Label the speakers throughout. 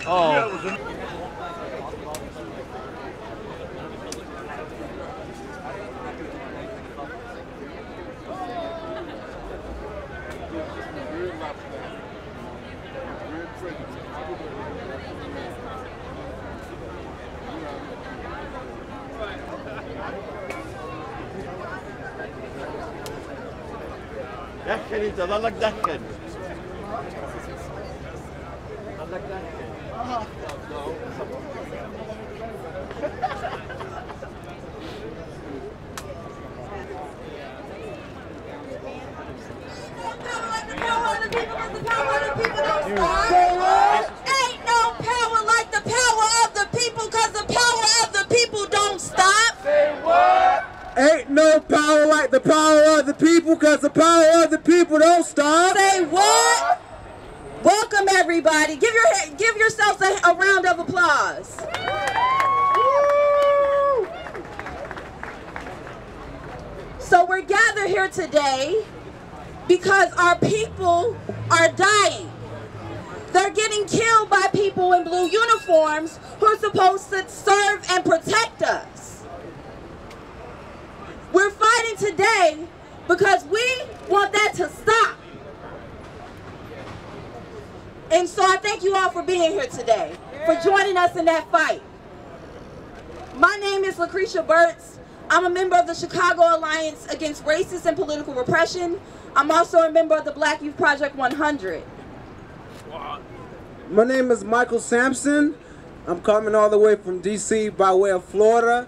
Speaker 1: Oh. دخل انت ضلك دخل ضلك دخل
Speaker 2: Ain't no power like the power of the people, cause the power of the people don't stop.
Speaker 3: Say what?
Speaker 4: Ain't no power like the power of the people, cause the power of the people don't stop.
Speaker 2: Say what? Welcome everybody. Give yourselves a round of applause. So we're gathered here today because our people are dying. They're getting killed by people in blue uniforms who are supposed to serve and protect us. We're fighting today because we want that to stop. And so I thank you all for being here today, for joining us in that fight. My name is Lucretia Burtz. I'm a member of the Chicago Alliance Against Racist and Political Repression. I'm also a member of the Black Youth Project 100.
Speaker 4: My name is Michael Sampson. I'm coming all the way from DC by way of Florida.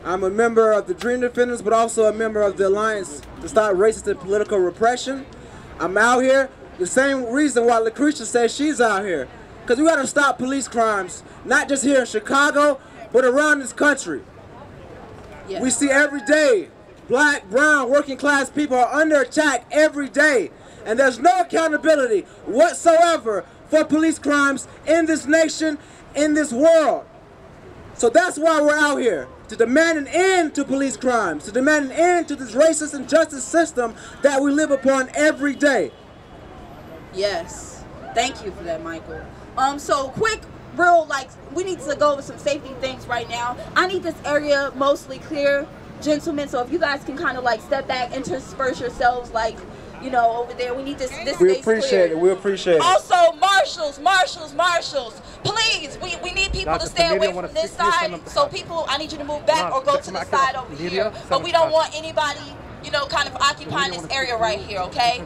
Speaker 4: I'm a member of the Dream Defenders, but also a member of the Alliance to Stop Racist and Political Repression. I'm out here the same reason why Lucretia says she's out here. Because we got to stop police crimes, not just here in Chicago, but around this country. Yes. We see every day, black, brown, working class people are under attack every day. And there's no accountability whatsoever for police crimes in this nation, in this world. So that's why we're out here, to demand an end to police crimes, to demand an end to this racist and justice system that we live upon every day.
Speaker 2: Yes, thank you for that, Michael. So quick, real, we need to go over some safety things right now. I need this area mostly clear, gentlemen, so if you guys can kind of step back, intersperse yourselves, over there. We need this space clear.
Speaker 4: We appreciate it, we appreciate it.
Speaker 2: Also, marshals, please, we need people to stay away from this side. So people, I need you to move back or go to the side over here. But we don't want anybody, kind of occupying this area right here, okay?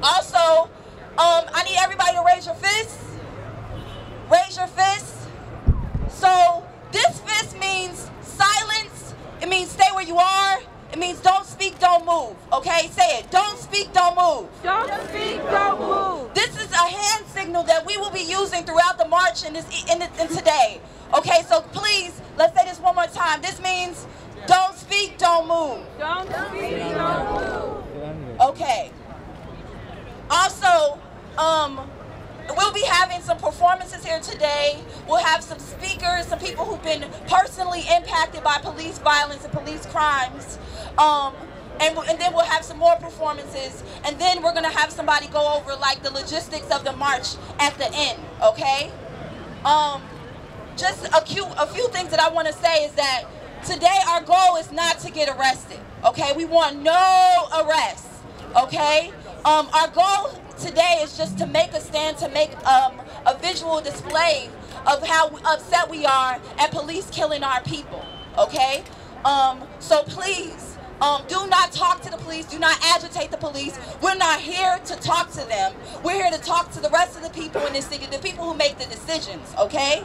Speaker 2: Also, I need everybody to raise your fists. Raise your fists. So this fist means silence. It means stay where you are. It means don't speak, don't move. Okay, say it. Don't speak, don't move.
Speaker 5: Don't speak, don't move.
Speaker 2: This is a hand signal that we will be using throughout the march and today. Okay, so please, let's say this one more time. This means don't speak, don't move.
Speaker 5: Don't speak, don't move.
Speaker 2: Okay. Also, we'll be having some performances here today. We'll have some speakers, some people who've been personally impacted by police violence and police crimes. And then we'll have some more performances. And then we're gonna have somebody go over the logistics of the march at the end, okay? Just a few things that I wanna say is that today our goal is not to get arrested, okay? We want no arrests, okay? Our goal today is just to make a stand, to make a visual display of how upset we are at police killing our people, okay? So please, do not talk to the police, do not agitate the police. We're not here to talk to them. We're here to talk to the rest of the people in this city, the people who make the decisions, okay?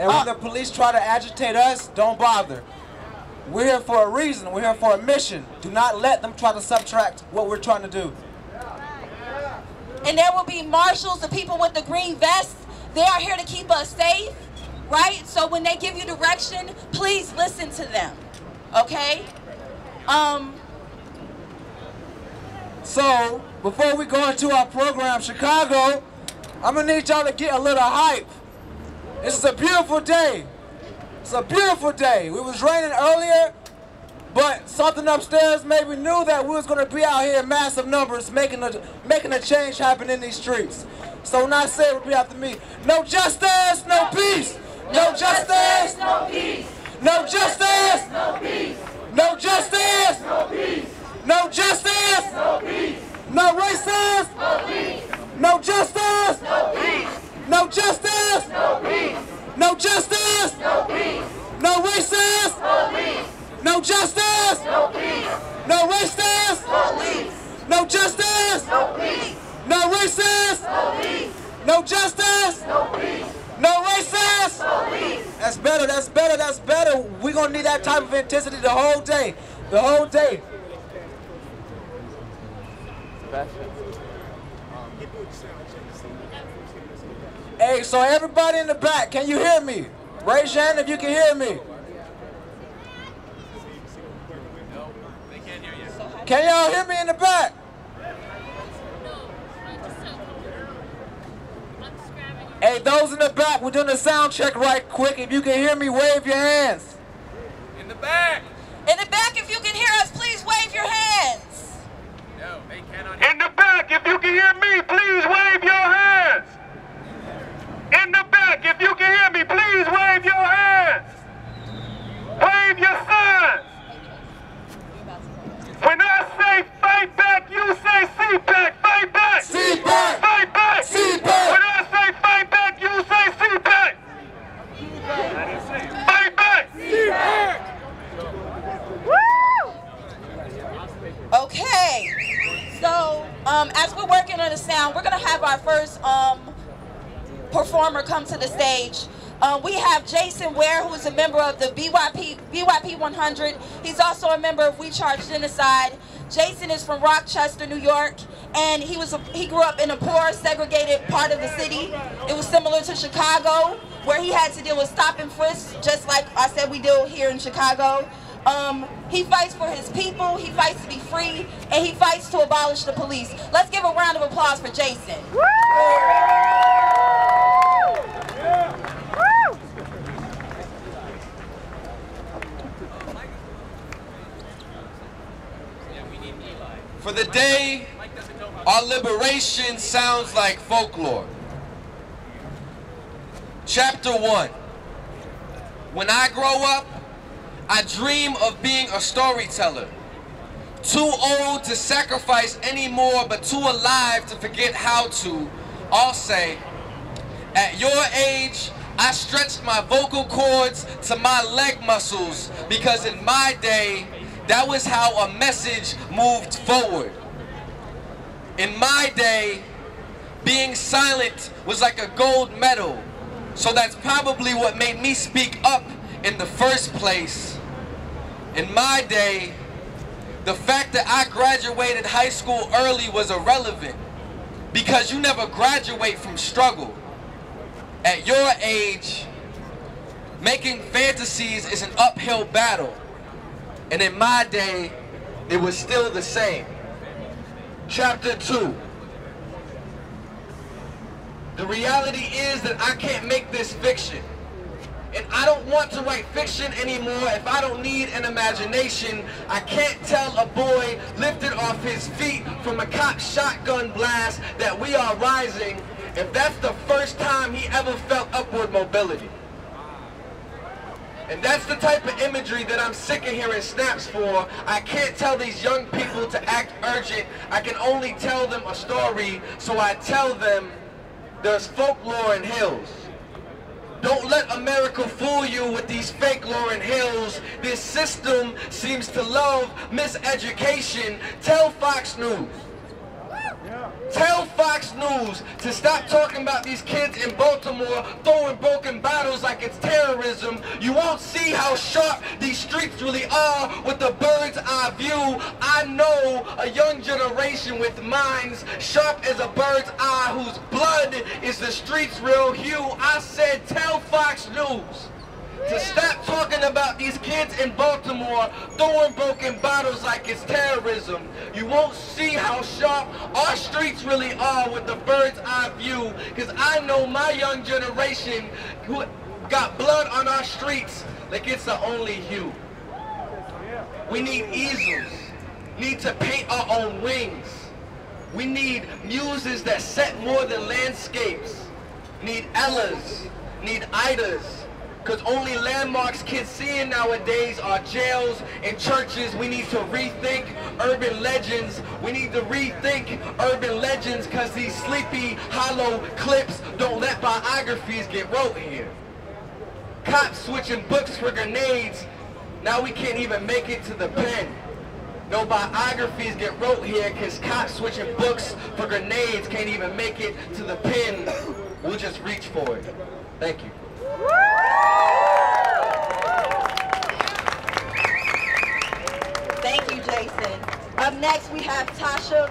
Speaker 4: And when the police try to agitate us, don't bother. We're here for a reason, we're here for a mission. Do not let them try to subtract what we're trying to do.
Speaker 2: And there will be marshals, the people with the green vests. They are here to keep us safe, right? So when they give you direction, please listen to them, okay?
Speaker 4: So, before we go into our program, Chicago, I'm gonna need y'all to get a little hype. This is a beautiful day. It's a beautiful day. It was raining earlier, but something upstairs made me knew that we was going to be out here in massive numbers making a change happen in these streets. So when I say repeat after me, no justice, no peace. No justice, no peace. No justice, no peace. No justice, no peace. No justice, no peace. No racist, no peace. No justice, no peace. No justice, no peace. No justice, no peace. No racist, no peace. No justice, no peace. No racist, no peace. No justice, no peace. No racist, no peace. No justice, no peace. No racist, no peace. That's better, that's better, that's better. We're gonna need that type of intensity the whole day. The whole day. Hey, so everybody in the back, can you hear me? Raise your hand if you can hear me. Can y'all hear me in the back? Hey, those in the back, we're doing a sound check right quick. If you can hear me, wave your hands.
Speaker 3: In the back.
Speaker 2: In the back, if you can hear us, please wave your hands.
Speaker 3: No, they cannot hear.
Speaker 6: In the back, if you can hear me, please wave your hands. In the back, if you can hear me, please wave your hands. Wave your signs. When I say fight back, you say CPAC. Fight back.
Speaker 4: CPAC.
Speaker 6: Fight back.
Speaker 4: CPAC.
Speaker 6: When I say fight back, you say CPAC. Fight back. CPAC.
Speaker 2: Okay, so as we're working on the sound, we're gonna have our first performer come to the stage. We have Jason Ware, who is a member of the BYP 100. He's also a member of We Charge Genocide. Jason is from Rochester, New York, and he grew up in a poor, segregated part of the city. It was similar to Chicago, where he had to deal with stop and frisk, just like I said we do here in Chicago. He fights for his people, he fights to be free, and he fights to abolish the police. Let's give a round of applause for Jason.
Speaker 3: For the day, our liberation sounds like folklore. Chapter 1. When I grow up, I dream of being a storyteller. Too old to sacrifice anymore, but too alive to forget how to. I'll say, at your age, I stretched my vocal cords to my leg muscles, because in my day, that was how a message moved forward. In my day, being silent was like a gold medal. So that's probably what made me speak up in the first place. In my day, the fact that I graduated high school early was irrelevant, because you never graduate from struggle. At your age, making fantasies is an uphill battle. And in my day, it was still the same. Chapter 2. The reality is that I can't make this fiction. And I don't want to write fiction anymore if I don't need an imagination. I can't tell a boy lifted off his feet from a cop shotgun blast that we are rising if that's the first time he ever felt upward mobility. And that's the type of imagery that I'm sick of hearing snaps for. I can't tell these young people to act urgent. I can only tell them a story, so I tell them there's folklore in hills. Don't let America fool you with these fake Lauryn Hills. This system seems to love miseducation. Tell Fox News. Tell Fox News to stop talking about these kids in Baltimore throwing broken bottles like it's terrorism. You won't see how sharp these streets really are with the bird's eye view. I know a young generation with minds sharp as a bird's eye, whose blood is the street's real hue. I said tell Fox News to stop talking about these kids in Baltimore throwing broken bottles like it's terrorism. You won't see how sharp our streets really are with the bird's eye view, because I know my young generation who got blood on our streets like it's the only hue. We need easels, need to paint our own wings. We need muses that set more than landscapes. Need Ellas, need Idas, because only landmarks kids seeing nowadays are jails and churches. We need to rethink urban legends. We need to rethink urban legends because these sleepy, hollow clips don't let biographies get wrote here. Cops switching books for grenades. Now we can't even make it to the pen. No biographies get wrote here because cops switching books for grenades can't even make it to the pen. We'll just reach for it. Thank you.
Speaker 2: Thank you, Jason. Up next, we have Tasha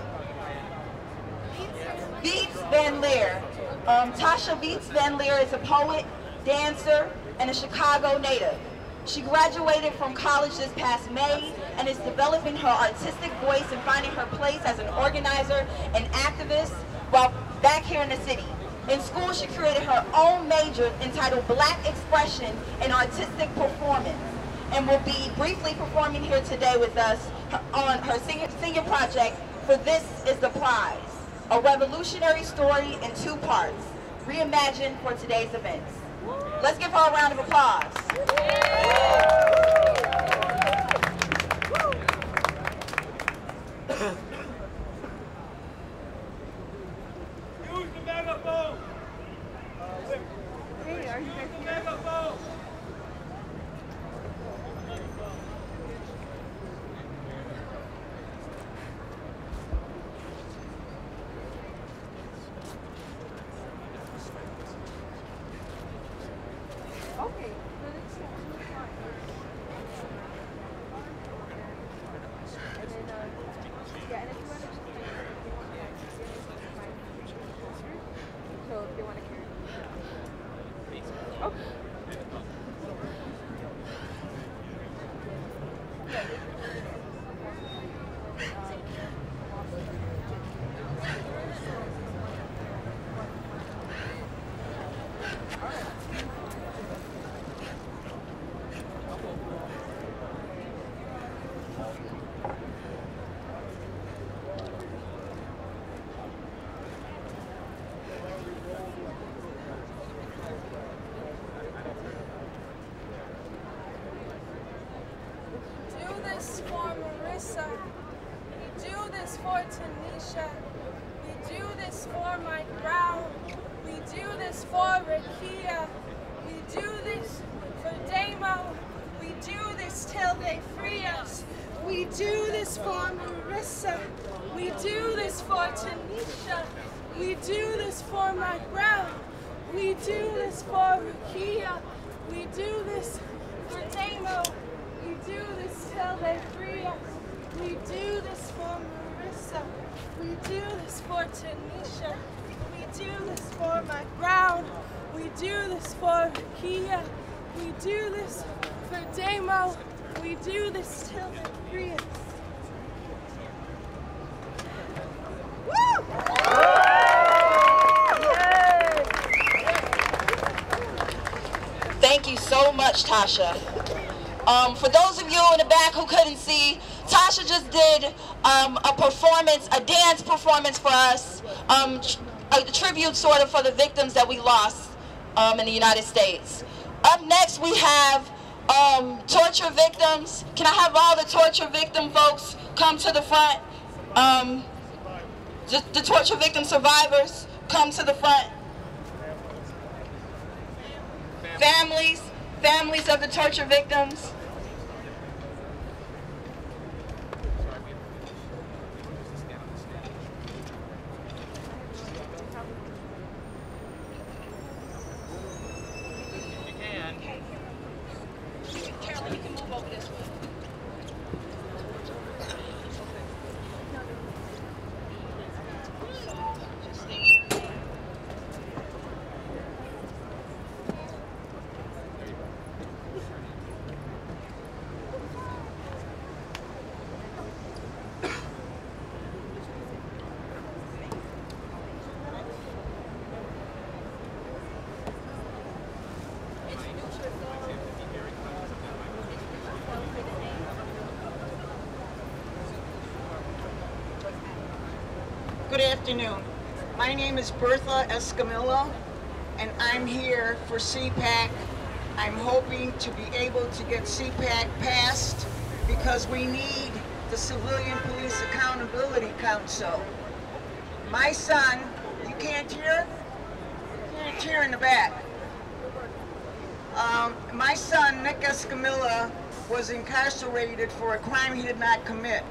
Speaker 2: Viets Van Leer. Tasha Viets Van Leer is a poet, dancer, and a Chicago native. She graduated from college this past May and is developing her artistic voice and finding her place as an organizer and activist while back here in the city. In school, she created her own major entitled Black Expression and Artistic Performance and will be briefly performing here today with us on her senior project for This Is the Prize, a revolutionary story in 2 parts, reimagined for today's events. Let's give her a round of applause.
Speaker 6: Use the megaphone. Hey, are you guys the megaphone?
Speaker 5: Okay. And then, yeah, and if you want to just so if they want to carry okay.
Speaker 7: For Marissa, we do this for Tanisha, we do this for Mike Brown, we do this for Rakia, we do this for Damo, we do this till they free us, we do this for Marissa, we do this for Tanisha, we do this for Mike Brown, we do this for Rakia, we do this for Damo. We do this till they free us. We do this for Marissa. We do this for Tanisha. We do this for Mike Brown. We do this for Kia. We do this for Damo. We do this till they free us. Woo!
Speaker 2: Thank you so much, Tasha. For those of you in the back who couldn't see, Tasha just did a dance performance for us, a tribute sort of for the victims that we lost in the United States. Up next we have torture victims. Can I have all the torture victim folks come to the front? The torture victim survivors come to the front. Families of the torture victims. Carolyn, you can move over this way.
Speaker 8: Good afternoon. My name is Bertha Escamilla, and I'm here for CPAC. I'm hoping to be able to get CPAC passed because we need the Civilian Police Accountability Council. My son, you can't hear? You can't hear in the back. My son, Nick Escamilla, was incarcerated for a crime he did not commit.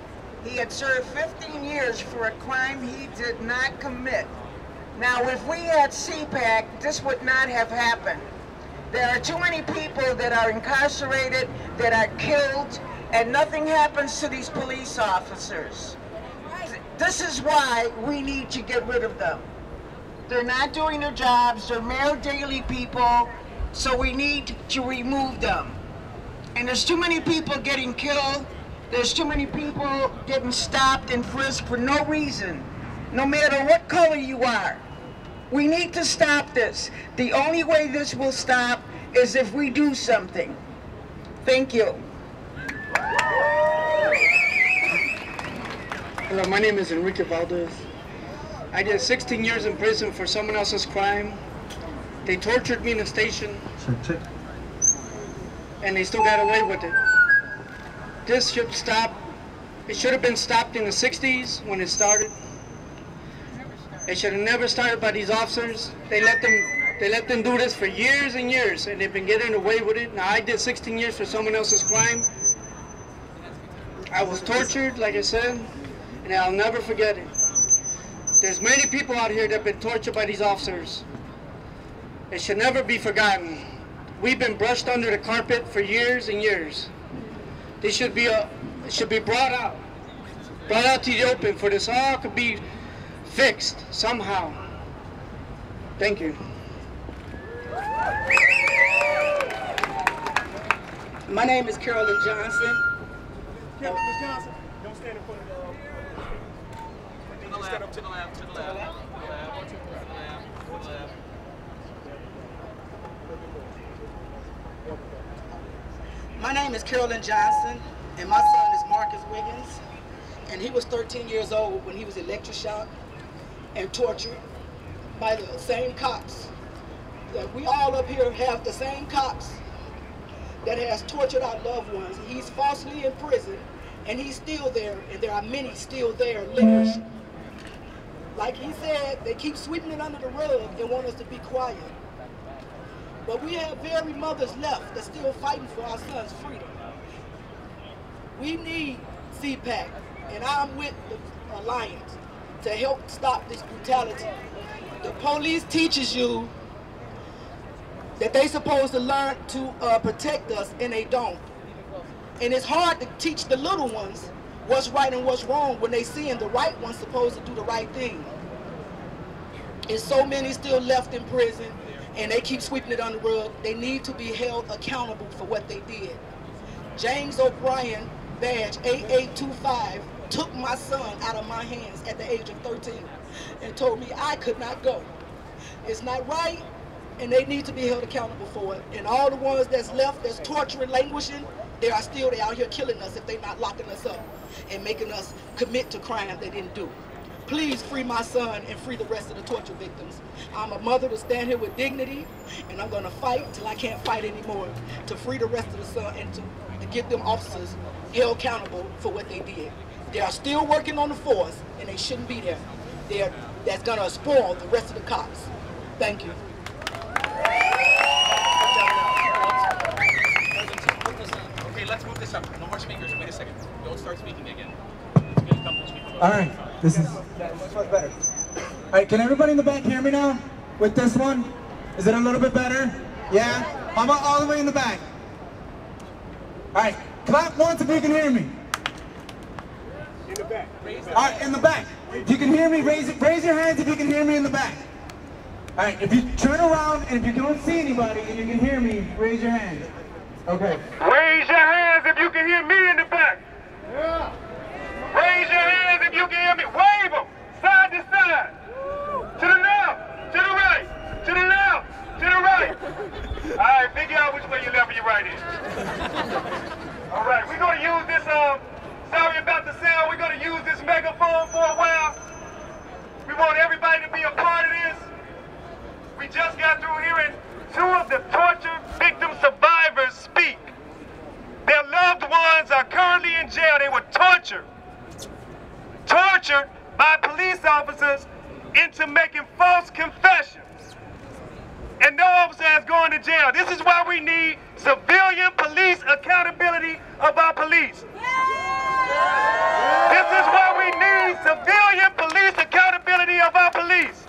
Speaker 8: He had served 15 years for a crime he did not commit. Now, if we had CPAC, this would not have happened. There are too many people that are incarcerated, that are killed, and nothing happens to these police officers. This is why we need to get rid of them. They're not doing their jobs, they're mere daily people, so we need to remove them. And there's too many people getting killed, there's too many people getting stopped and frisked for no reason, no matter what color you are. We need to stop this. The only way this will stop is if we do something. Thank you.
Speaker 9: Hello, my name is Enrique Valdez. I did 16 years in prison for someone else's crime. They tortured me in the station, and they still got away with it. This should stop. It should have been stopped in the 60s when it started. It should have never started by these officers. They let them do this for years and years, and they've been getting away with it. Now, I did 16 years for someone else's crime. I was tortured, like I said, and I'll never forget it. There's many people out here that have been tortured by these officers. It should never be forgotten. We've been brushed under the carpet for years and years. This should be brought out to the open for this all could be fixed somehow. Thank you.
Speaker 10: My name is Carolyn Johnson.
Speaker 6: Ms. Johnson, don't stand in front of the... To the left, to the left, to the left, to the left, to the left.
Speaker 10: My name is Carolyn Johnson, and my son is Marcus Wiggins, and he was 13 years old when he was electroshocked and tortured by the same cops. That we all up here have the same cops that has tortured our loved ones. He's falsely in prison, and he's still there, and there are many still there languishing. Like he said, they keep sweeping it under the rug and want us to be quiet. But we have very mothers left that's still fighting for our sons' freedom. We need CPAC, and I'm with the Alliance to help stop this brutality. The police teaches you that they supposed to learn to protect us, and they don't. And it's hard to teach the little ones what's right and what's wrong when they seeing the right ones supposed to do the right thing. And so many still left in prison, and they keep sweeping it under the rug. They need to be held accountable for what they did. James O'Brien, badge 8825, took my son out of my hands at the age of 13 and told me I could not go. It's not right, and they need to be held accountable for it. And all the ones that's left, that's torturing, languishing, they are still out here killing us if they're not locking us up and making us commit to crime they didn't do. Please free my son and free the rest of the torture victims. I'm a mother to stand here with dignity, and I'm gonna fight till I can't fight anymore to free the rest of the son and to get them officers held accountable for what they did. They are still working on the force, and they shouldn't be there. That's gonna spoil the rest of the cops. Thank you.
Speaker 11: Okay, let's move this up. No more speakers. Wait a second. Don't start speaking again.
Speaker 12: All right, this is much better. All right, can everybody in the back hear me now? With this one, is it a little bit better? Yeah. How about all the way in the back? All right, clap once if you can hear me.
Speaker 6: In the back.
Speaker 12: All right, in the back. If you can hear me, raise your hands if you can hear me in the back. All right, if you turn around and if you don't see anybody and you can hear me, raise your hand. Okay.
Speaker 6: Raise your hands if you can hear me in the back. Yeah. Raise your hands if you can hear me. Wave them side to side. To the left, to the right, to the left, to the right. All right, figure out which way your left or your right is. All right, we're going to use this, sorry about the sound, we're going to use this megaphone for a while. We want everybody to be a part of this. We just got through hearing 2 of the torture victim survivors speak. Their loved ones are currently in jail. They were tortured by police officers into making false confessions. And no officer has gone to jail. This is why we need civilian police accountability of our police. This is why we need civilian police accountability of our police.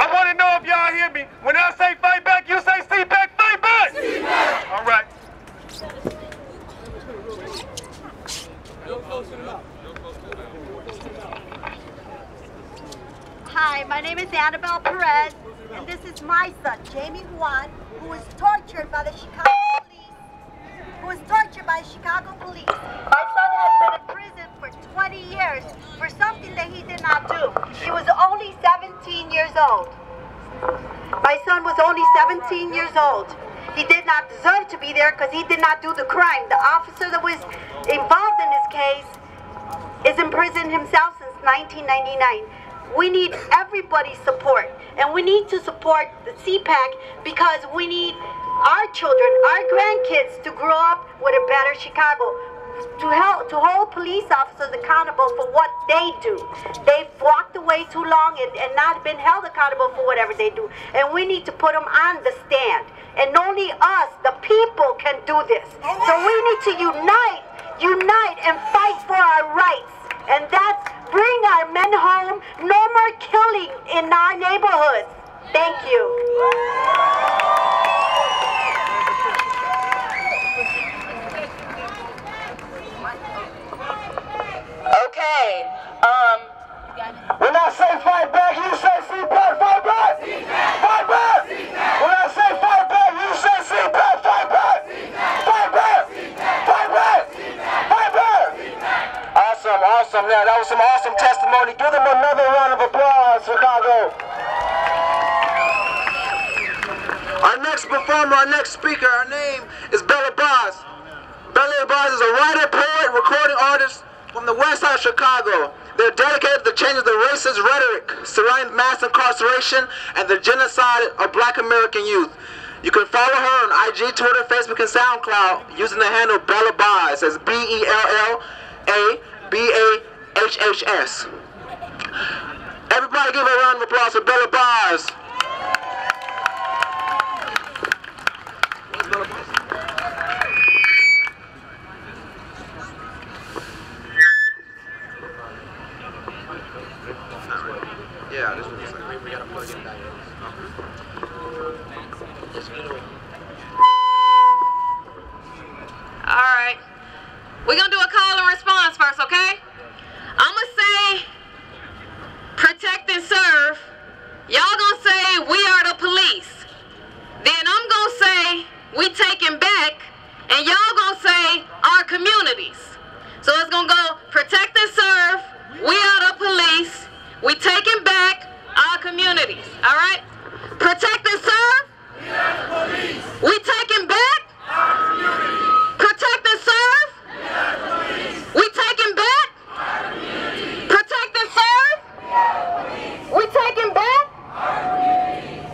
Speaker 6: I want to know if y'all hear me. When I say fight back, you say CPAC, fight back! CPAC! All right.
Speaker 13: Hi, my name is Annabelle Perez, and this is my son, Jamie Juan, who was tortured by the Chicago police. My son has been in prison for 20 years for something that he did not do. He was only 17 years old. My son was only 17 years old. He did not deserve to be there because he did not do the crime. The officer that was involved in this case is in prison himself since 1999. We need everybody's support, and we need to support the CPAC because we need our children, our grandkids to grow up with a better Chicago, to hold police officers accountable for what they do. They've walked away too long and not been held accountable for whatever they do, and we need to put them on the stand. And only us, the people, can do this. So we need to unite and fight for our rights. And that's bring our men home, no more killing in our neighborhoods. Thank you.
Speaker 14: Okay, when I say fight back, you say CPAC, fight back! Fight back! When I say fight back, you say CPAC, fight back! Fight back! Fight back! Fight back! Awesome, awesome. Now, that was some awesome testimony. Give them another round of applause, Chicago. Our next performer, our next speaker, her name is Bella Boz. Bella Boz is a writer, poet, recording artist from the west side of Chicago. They're dedicated to changing the racist rhetoric surrounding mass incarceration and the genocide of Black American youth. You can follow her on IG, Twitter, Facebook, and SoundCloud using the handle Bella Boz. That's BELLABAHHS. Everybody give a round of applause for Bella Boz. Yeah, this one's like, we gotta plug it back in.
Speaker 15: Alright. We're gonna do a call and response first, okay? I'm gonna say protect and serve. Y'all gonna say we are the police. Then I'm gonna say we taking back, and y'all gonna say our communities. So it's gonna go protect and serve, we are the police, we taking back our communities. Alright? Protect and serve, we are the police. We taking back our communities. Protect and serve, we are the police. We taking back our communities. Protect and serve, we are the police. We taking back our communities.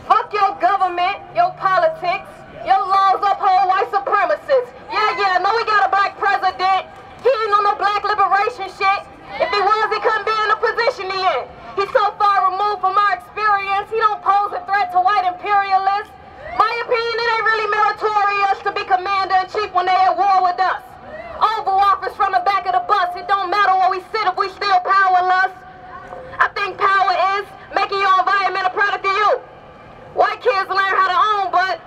Speaker 15: Fuck your government, your politics, your laws uphold white supremacists. Yeah, no, we got a black president. He ain't on no black liberation shit. If he was, he couldn't be in the position he in. He's so far removed from our experience, he don't pose a threat to white imperialists. My opinion, it ain't really meritorious to be commander-in-chief when they at war with us. Oval Office from the back of the bus, it don't matter where we sit if we still powerless. I think power is making your environment a product of you. White kids learn how to own, but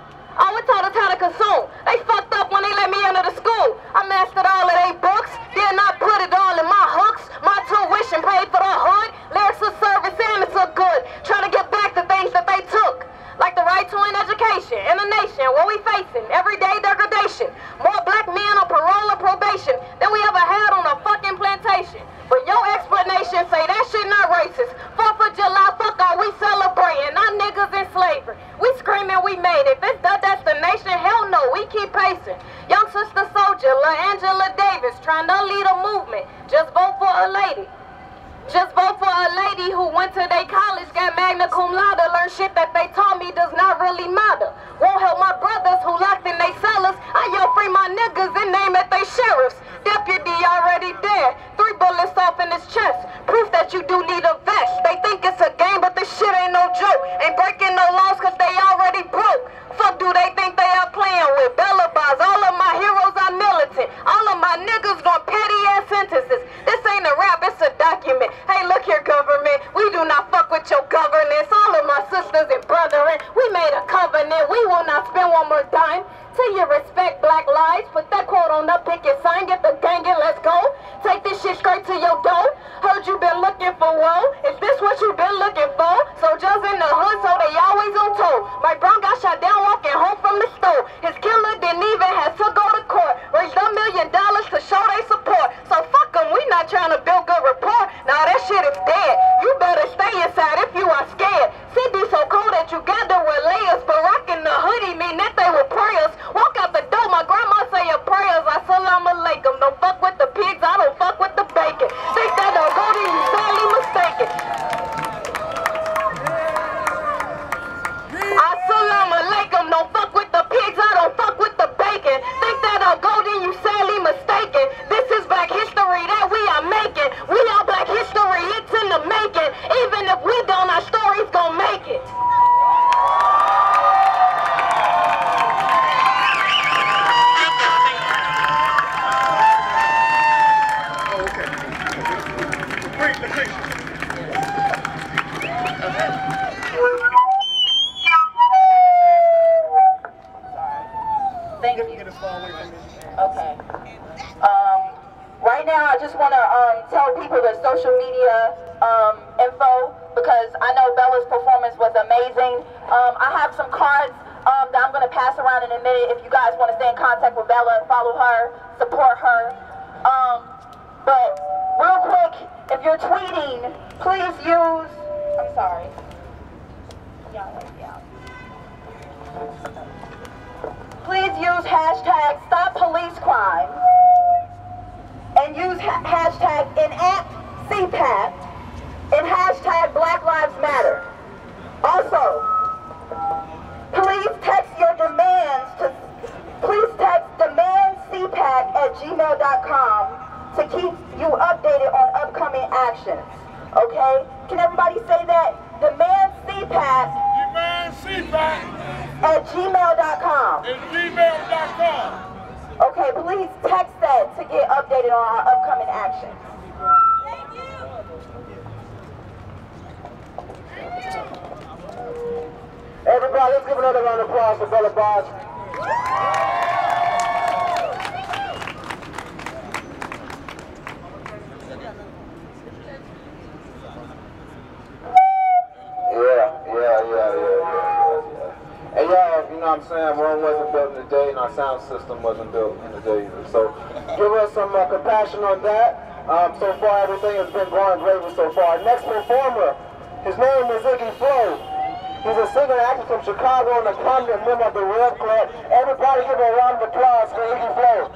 Speaker 15: we taught us how to consume. They fucked up when they let me into the school. I mastered all of their books, did not put it all in my hooks. My tuition paid for the hood, lyrics of service and it's so good. Trying to get back the things that they took. Like the right to an education in a nation where we facing everyday degradation. More black men on parole or probation than we ever had on a fucking plantation. But your explanation say that shit not racist. 4th of July, fuck all we celebrating. Our niggas in slavery. We screaming we made it. If it's the destination, hell no, we keep pacing. Young sister soldier, La Angela Davis, trying to lead a movement. Just vote for a lady. Just vote for a lady who went to their college, got magna cum laude, learn shit that they taught me does not really matter. Won't help my brothers who locked in they cellars. I yell free my niggas and name at they sheriffs. Deputy already dead, 3 bullets off in his chest. Proof that you do need a vest. They think it's a game, but this shit ain't no joke. Ain't breaking no laws cause they already broke. Fuck do they think they are playing with? Bella Bars, all of my heroes are militant. All of my niggas gon' petty ass sentences. This ain't a rap, it's a document. Hey, look here, government, we do not fuck with your governance. All of my sisters and brethren, we made a covenant. We will not spend one more dime till you respect black lives. Put that quote on the picket sign, get the gang and let's go. Take this shit straight to your door. Heard you been looking for woe. Is this what you been looking for? Soldiers in the hood, so they always on tow. My brown got shot down walking home from the store. His killer didn't even have to go to court. Raised $1 million to show they support. So fuck them, we not trying to build good rapport. Nah, that shit is dead. You better stay inside if you are scared. City so cold that you gather with layers, but rocking the hoodie mean that they were prayers. Walk out the door, my grandma say your prayers. Assalamu alaikum. Don't fuck with the pigs, I don't fuck with the bacon. Think that don't go to you, sadly mistaken. Assalamu alaikum. Don't fuck with the pigs, I don't fuck with the bacon. Think that don't go to you, sadly mistaken. This is black history that we are making. We are black history, it's in the making. Even if we don't, our story's gonna make it. Thank you. Okay. Right now, I just want to tell people the social media info because I know Bella's performance was amazing. I have some cards that I'm going to pass around in a minute if you guys want to stay in contact with Bella and follow her, support her. But real quick, if you're tweeting, please use, I'm sorry. Please use hashtag #StopPoliceCrime and use hashtag enact CPAC and hashtag Black Lives Matter. Also, please text your demands to, please text demandscpac@gmail.com to keep you updated on upcoming actions. Okay? Can everybody say that? Demandscpac @gmail.com. Okay, please text that to get updated on our upcoming actions.
Speaker 7: Thank you.
Speaker 14: Everybody, let's give another round of applause for Bella Boss. And y'all, you know what I'm saying, Rome wasn't built in a day and our sound system wasn't built in a day either. So give us some compassion on that. So far everything has been going great so far. Next performer, his name is Iggy Flow. He's a singer and actor from Chicago and a prominent member of the Rev Club. Everybody give a round of applause for Iggy Flow.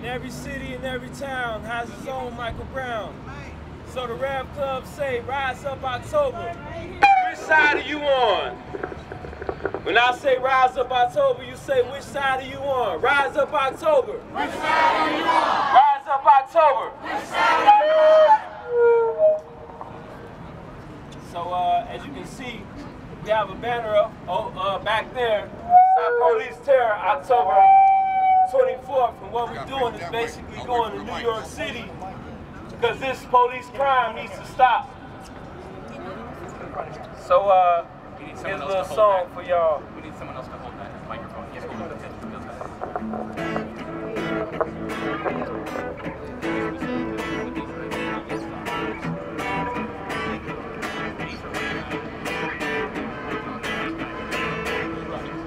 Speaker 16: Every city and every town has its own Michael Brown. So the Rev Club say, rise up October. Which side are you on? When I say rise up October, you say which side are you on? Rise up October. Which side are you on? Rise up October. Which side are you on? So as you can see, we have a banner up back there. Stop Police Terror, October 24th, and what we're doing is basically going to New York City because this police crime needs to stop. So here's a little song for y'all.
Speaker 11: We need someone else to hold that microphone. Yes,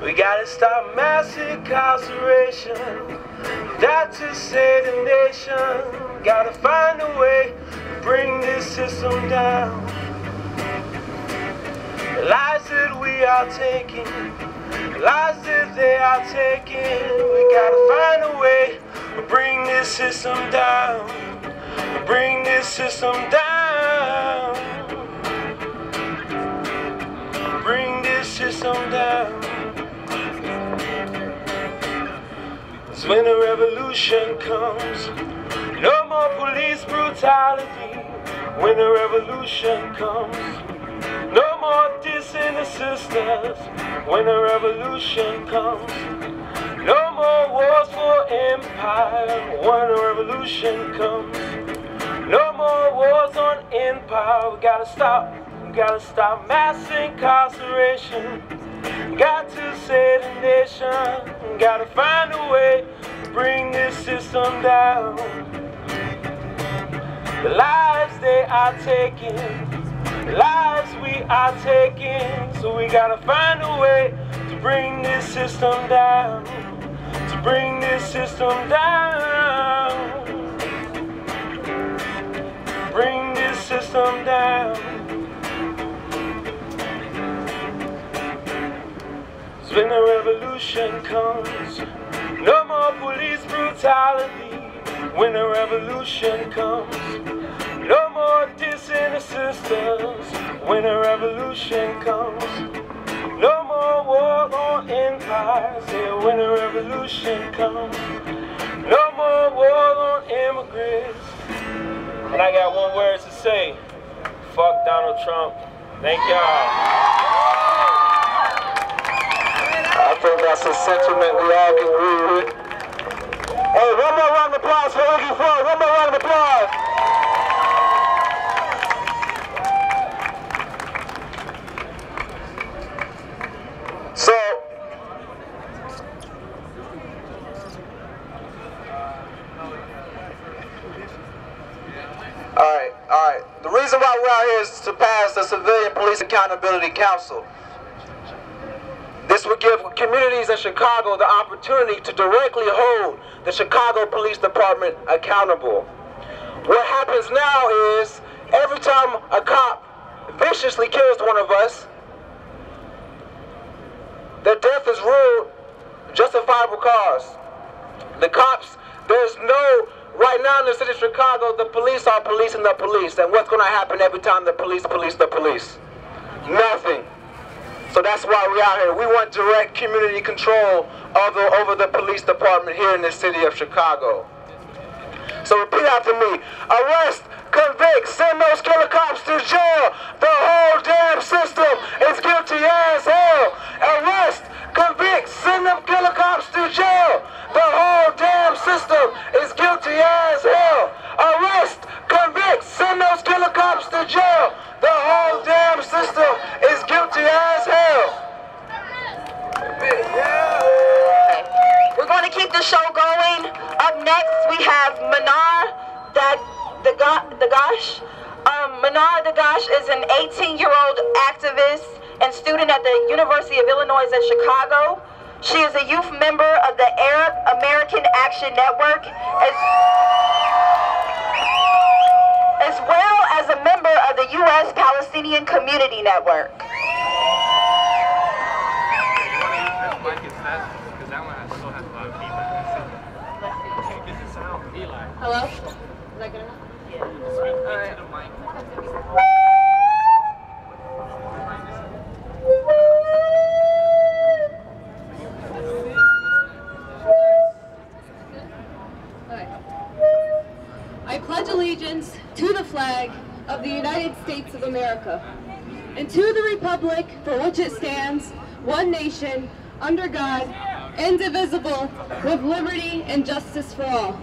Speaker 17: We got
Speaker 16: Gotta stop mass incarceration. Got to save the nation. Gotta find a way to bring this system down. The lies that we are taking, the lies that they are taking. We gotta find a way to bring this system down. To bring this system down. Bring this system down. It's when a revolution comes. No more police brutality. When a revolution comes. No more dissing the sisters. When a revolution comes. No more wars for empire. When a revolution comes. No more wars on empire. We gotta stop mass incarceration. Got to save the nation. Gotta find a way to bring this system down. The lives they are taking, the lives we are taking. So we gotta find a way to bring this system down. To bring this system down. Bring this system down. When the revolution comes, no more police brutality. When the revolution comes, no more dissing the sisters. When the revolution comes, no more war on empires. Yeah, when the revolution comes, no more war on immigrants. And I got one word to say: fuck Donald Trump. Thank y'all.
Speaker 14: I think that's a sentiment we all can agree with. Hey, one more round of applause for Iggy Floyd. One more round of applause. So, all right. The reason why we're out here is to pass the Civilian Police Accountability Council. This would give communities in Chicago the opportunity to directly hold the Chicago Police Department accountable. What happens now is, every time a cop viciously kills one of us, their death is ruled justifiable cause. The cops, there's no, right now in the city of Chicago, the police are policing the police. And what's going to happen every time the police police the police? Nothing. So that's why we're out here. We want direct community control over the police department here in the city of Chicago. So repeat after me. Arrest, convict, send those killer cops to jail. The whole damn system is guilty as hell. Arrest, convict, send them killer cops to jail. The whole damn system is guilty as hell. Arrest, convict, send those killer cops to jail. The whole damn system is guilty as hell.
Speaker 2: We're going to keep the show going. Up next, we have Manar Dagash. Manar Dagash is an 18-year-old activist and student at the University of Illinois at Chicago. She is a youth member of the Arab American Action Network, as well as a member of the U.S. Palestinian Community Network.
Speaker 15: Hello? Is that good enough? Yeah. All right. I pledge allegiance to the flag of the United States of America and to the republic for which it stands, one nation, under God, indivisible, with liberty and justice for all.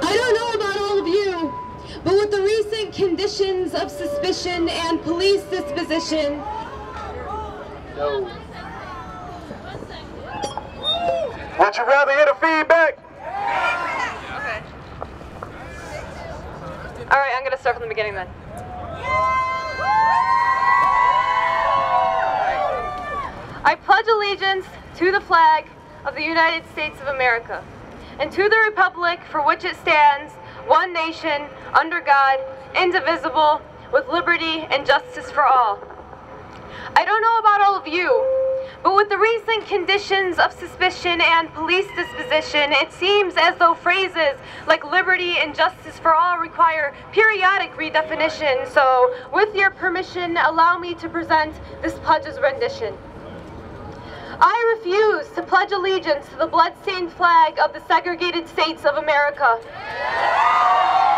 Speaker 15: I don't know about all of you, but with the recent conditions of suspicion and police disposition,
Speaker 14: would you rather hear the feedback?
Speaker 15: all right, I'm going to start from the beginning then. I pledge allegiance to the flag of the United States of America and to the republic for which it stands, one nation, under God, indivisible, with liberty and justice for all. I don't know about all of you, but with the recent conditions of suspicion and police disposition, it seems as though phrases like liberty and justice for all require periodic redefinition. So, with your permission, allow me to present this pledge's rendition. I refuse to pledge allegiance to the blood-stained flag of the segregated states of America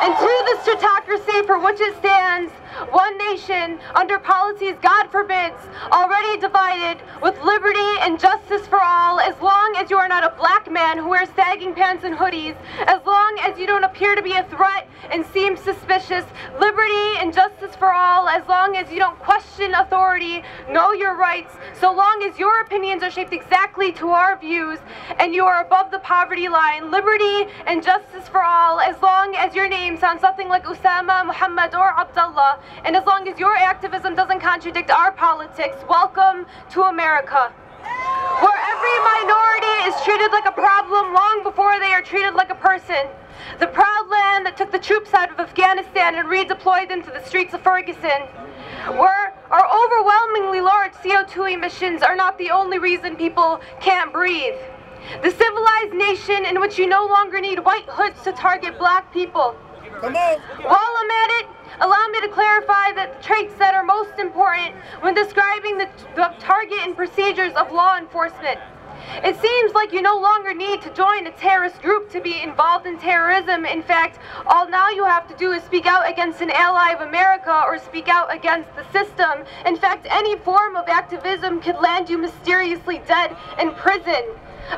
Speaker 15: and to the stratocracy for which it stands, one nation, under policies God forbids, already divided, with liberty and justice for all, as long as you are not a black man who wears sagging pants and hoodies, as long as you don't appear to be a threat and seem suspicious, liberty and justice for all, as long as you don't question authority, know your rights, so long as your opinions are shaped exactly to our views, and you are above the poverty line, liberty and justice for all, as long as your name sounds nothing like Osama, Muhammad, or Abdullah, and as long as your activism doesn't contradict our politics, welcome to America, where every minority is treated like a problem long before they are treated like a person. The proud land that took the troops out of Afghanistan and redeployed them to the streets of Ferguson, where our overwhelmingly large CO2 emissions are not the only reason people can't breathe. The civilized nation in which you no longer need white hoods to target black people. Come on. While I'm at it, allow me to clarify that the traits that are most important when describing the target and procedures of law enforcement. It seems like you no longer need to join a terrorist group to be involved in terrorism. In fact, all now you have to do is speak out against an ally of America or speak out against the system. In fact, any form of activism could land you mysteriously dead in prison.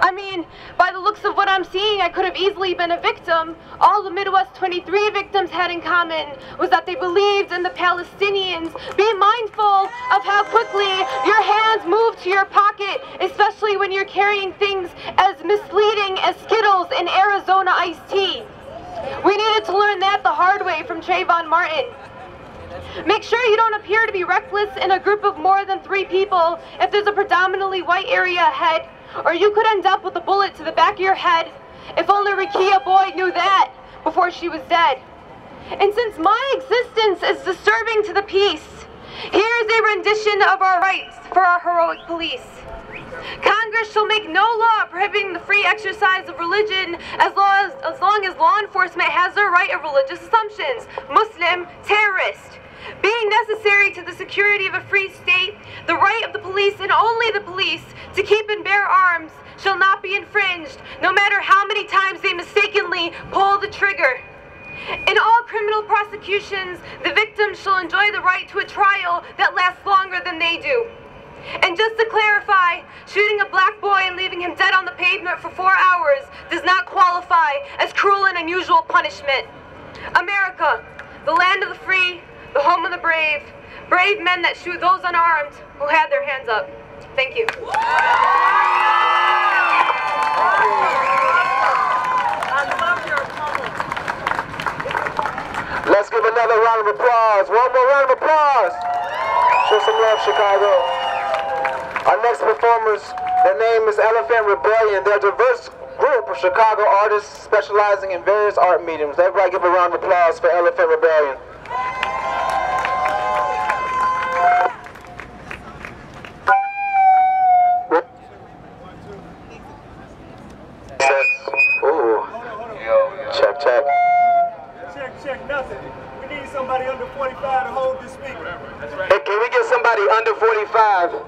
Speaker 15: I mean, by the looks of what I'm seeing, I could have easily been a victim. All the Midwest 23 victims had in common was that they believed in the Palestinians. Be mindful of how quickly your hands move to your pocket, especially when you're carrying things as misleading as Skittles and Arizona iced tea. We needed to learn that the hard way from Trayvon Martin. Make sure you don't appear to be reckless in a group of more than 3 people if there's a predominantly white area ahead. Or you could end up with a bullet to the back of your head. If only Rekia Boyd knew that before she was dead. And since my existence is disturbing to the peace, here's a rendition of our rights for our heroic police. Congress shall make no law prohibiting the free exercise of religion as long as law enforcement has their right of religious assumptions, Muslim, terrorist. Being necessary to the security of a free state, the right of the police and only the police to keep and bear arms shall not be infringed, no matter how many times they mistakenly pull the trigger. In all criminal prosecutions, the victims shall enjoy the right to a trial that lasts longer than they do. And just to clarify, shooting a black boy and leaving him dead on the pavement for 4 hours does not qualify as cruel and unusual punishment. America, the land of the free, the home of the brave, brave men that shoot those unarmed who had their hands up. Thank you.
Speaker 14: Let's give another round of applause. One more round of applause. Show some love, Chicago. Our next performers, their name is Elephant Rebellion. They're a diverse group of Chicago artists specializing in various art mediums. Everybody give a round of applause for Elephant Rebellion.
Speaker 17: Check nothing. We need somebody under 45 to hold this speaker.
Speaker 14: Hey, can we get somebody under 45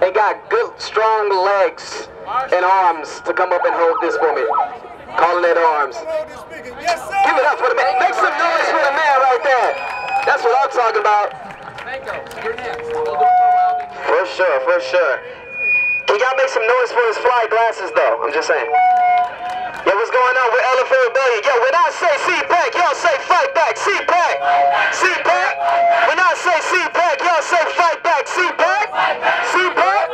Speaker 14: and got good, strong legs and arms to come up and hold this for me? Calling it arms.
Speaker 17: Yes, sir.
Speaker 14: Give it up for the man. Make some noise for the man right there. That's what I'm talking about. For sure, for sure. Can y'all make some noise for his fly glasses though? I'm just saying. Yo, what's going on with Elephant Rebellion? Yo, when I say CPAC, y'all say fight back. CPAC. CPAC. When I say CPAC, y'all say fight back. CPAC. CPAC.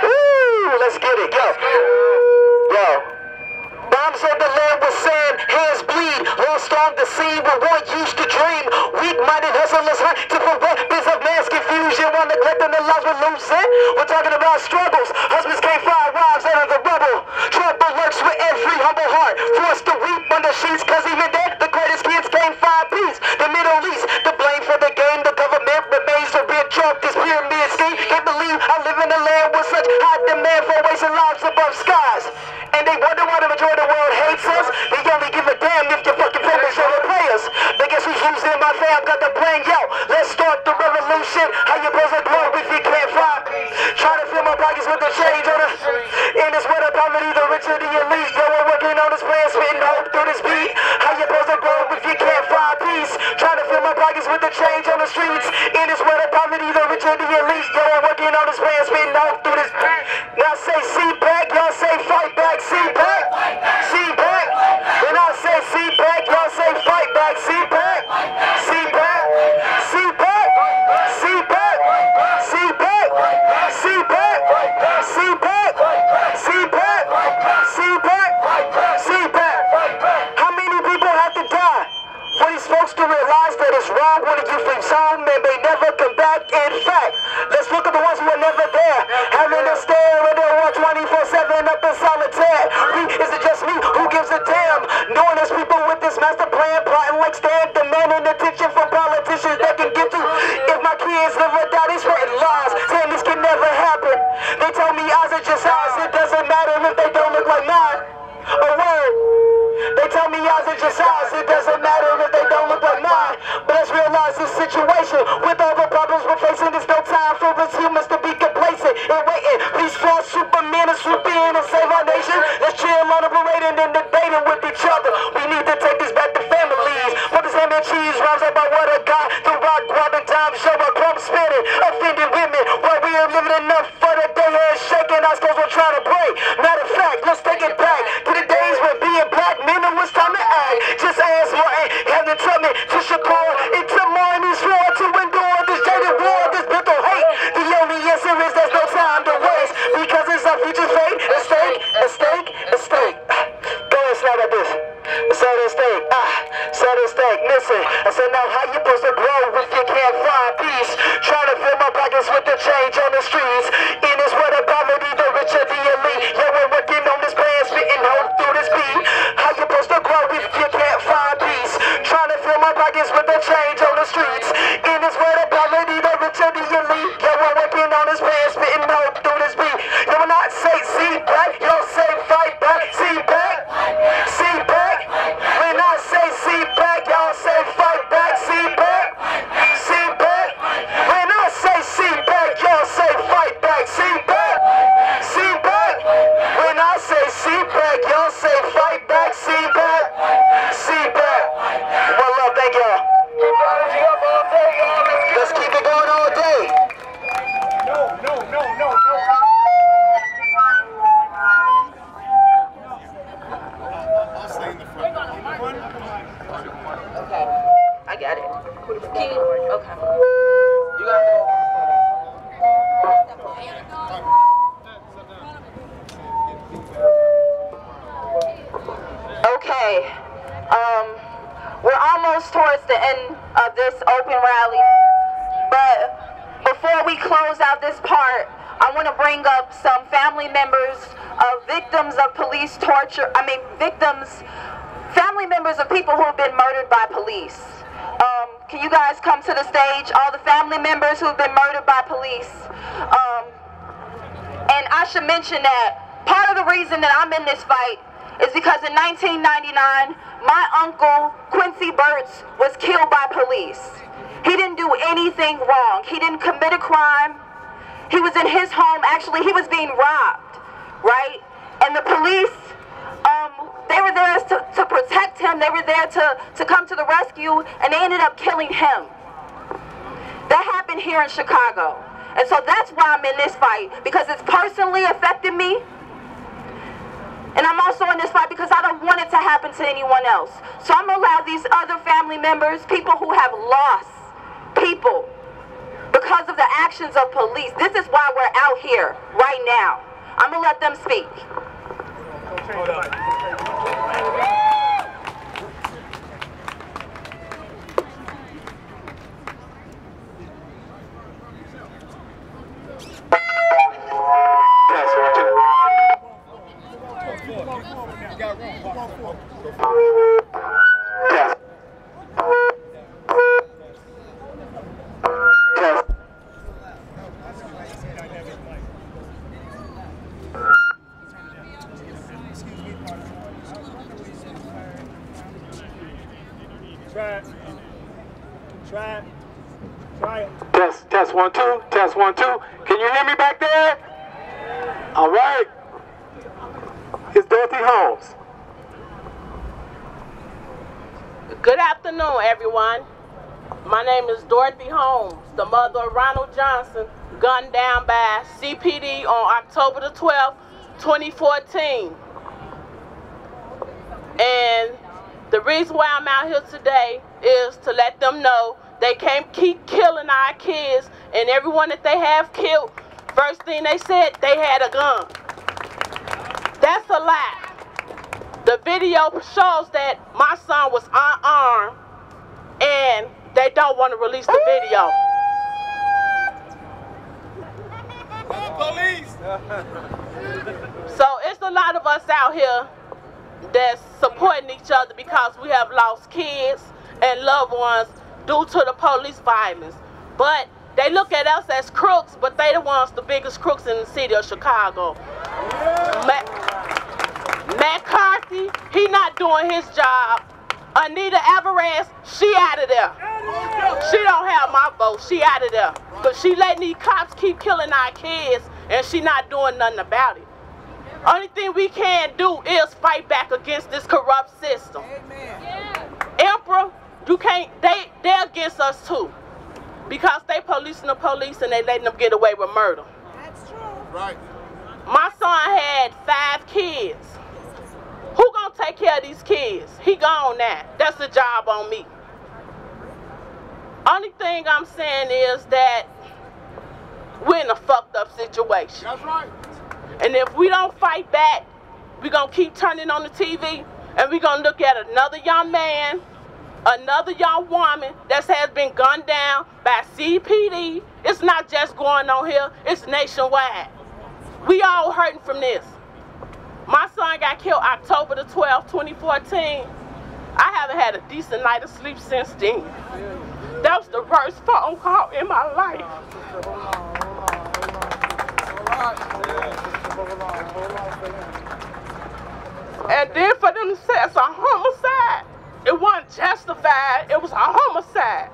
Speaker 14: Woo, let's get it. Yo. Bombs on the land with sand, hands bleed, lost on the scene where one used to dream. Weak-minded hustlers hunt to prevent biz of mass confused.
Speaker 18: confusion while neglecting the lives we're losing. We're talking about struggles. Husbands can't find wives out of the rubble. Trouble lurks with every humble heart. Forced to weep under sheets, cause even then, the greatest kids can't find peace. The Middle East, the blame for the game, the government remains a bit drunk. This pyramid scheme, can't believe I live in a land with such high demand for wasting lives above skies. And they wonder why the majority of the world hates us. They only give a damn if your fucking family show the players. But guess who's losing? My fam got the brain. Yo, let's start the revolution. How you supposed to grow if you can't find? Trying to fill my pockets with the change on the in this weather, poverty, the rich and the elite. Yo, we're working on this plan, spitting hope through this beat. How you supposed to grow if you can't find peace? Trying to fill my pockets with the change on the streets. In this weather, poverty, the rich and the elite. Yo, we're working on this plan, spitting hope through this beat. Now say CPAC, y'all say fight back. CPAC, CPAC. When I say CPAC, y'all say fight back. CPAC, CPAC, CPAC, CPAC, CPAC, CPAC, CPAC, CPAC, CPAC, CPAC. How many people have to die for these folks to realize that it's wrong when the youth leaves home and they never come back? In fact, let's look at the ones who are never there, having to stare at their wall 24/7 up in solitaire. Is it just me? Who gives a damn? Knowing there's people with this master plan, plotting like Stan, demanding attention from politicians that can get to. If my kids live without these written laws, saying this can never happen. They tell me eyes are just eyes. It doesn't matter if they don't look like mine. A word. They tell me eyes are just eyes. It doesn't matter if they don't look like mine. But let's realize this situation. With all the problems we're facing, there's no time for us humans to be complacent and waiting. Please fly Superman and swoop in and save our nation. Let's chill on the parading and debating with each other. We need to take this back to families. What is ham and cheese? Rhymes about what I got. The rock grabbing time, show a crumb spinning. Offending women while we are living enough for the day head shaking. Our skulls we're trying to break. Matter of fact, let's take it back to the days when being black men it was time to act. Just ask Martin, having trouble to Shakur, into Martin's floor to endure this jaded war, this mental hate. The only answer is there's no time to waste because it's our future fate. A stake, a stake, a stake. Go and snap at this. Set a stake, set a stake. Listen, I said now how you supposed to grow if you can't find peace? Trying to fill my pockets with the change on the streets. In this weather, poverty, the rich and the elite. Yeah, we're working on this plan, spitting hope through this beat. How you supposed to grow if you can't find peace? Trying to fill my pockets with the change on the streets. In this weather, poverty, the rich and the elite. Yeah, we're working on this plan, spitting hope through this beat. Yeah, we're not say CPAC, y'all say fight back. CPAC, CPAC. When I say CPAC, y'all say fight back. CPAC, CPAC. When I say CPAC, y'all say fight back. CPAC, CPAC. When I say CPAC, y'all say fight back. CPAC, CPAC. One love, thank y'all. Let's keep it going all day.
Speaker 17: No. I'll stay in the front.
Speaker 2: Okay, I got it. Can you? Okay. You got it. Okay. We're almost towards the end of this open rally, but before we close out this part, I want to bring up some family members of victims of police torture. Family members of people who have been murdered by police. Can you guys come to the stage? All the family members who have been murdered by police. And I should mention that part of the reason that I'm in this fight is because in 1999, my uncle, Quincy Burtz, was killed by police. He didn't do anything wrong. He didn't commit a crime. He was in his home. Actually, he was being robbed, right? And the police, they were there to protect him. They were there to come to the rescue, and they ended up killing him. That happened here in Chicago. And so that's why I'm in this fight, because it's personally affected me. And I'm also in this fight because I don't want it to happen to anyone else. So I'm going to allow these other family members, people who have lost people because of the actions of police. This is why we're out here right now. I'm going to let them speak.
Speaker 17: Try it. Try it. Try it.
Speaker 18: Test 1 2. Test 1 2. Can you hear me back there? All right. It's Dorothy Holmes.
Speaker 19: Good afternoon, everyone. My name is Dorothy Holmes, the mother of Ronald Johnson, gunned down by CPD on October the 12th, 2014. And the reason why I'm out here today is to let them know they can't keep killing our kids, and everyone that they have killed, first thing they said, they had a gun. That's a lie. The video shows that my son was unarmed, and they don't want to release the video.
Speaker 16: Police!
Speaker 19: So it's a lot of us out here that's supporting each other because we have lost kids and loved ones due to the police violence. But they look at us as crooks, but they the ones, the biggest crooks in the city of Chicago. McCarthy, he not doing his job. Anita Alvarez, she out of there. She don't have my vote, she out of there. But she letting these cops keep killing our kids, and she not doing nothing about it. Only thing we can do is fight back against this corrupt system. IPRA, you can't, they're against us too. Because they policing the police and they letting them get away with murder.
Speaker 5: That's true.
Speaker 16: Right.
Speaker 19: My son had 5 kids. Who gonna take care of these kids? He gone now. That's the job on me. Only thing I'm saying is that we're in a fucked up situation.
Speaker 16: That's right.
Speaker 19: And if we don't fight back, we're gonna keep turning on the TV and we're gonna look at another young man, another young woman that has been gunned down by CPD. It's not just going on here, it's nationwide. We all hurting from this. My son got killed October the 12th, 2014. I haven't had a decent night of sleep since then. That was the worst phone call in my life. And then for them to say it's a homicide, it wasn't justified, it was a homicide.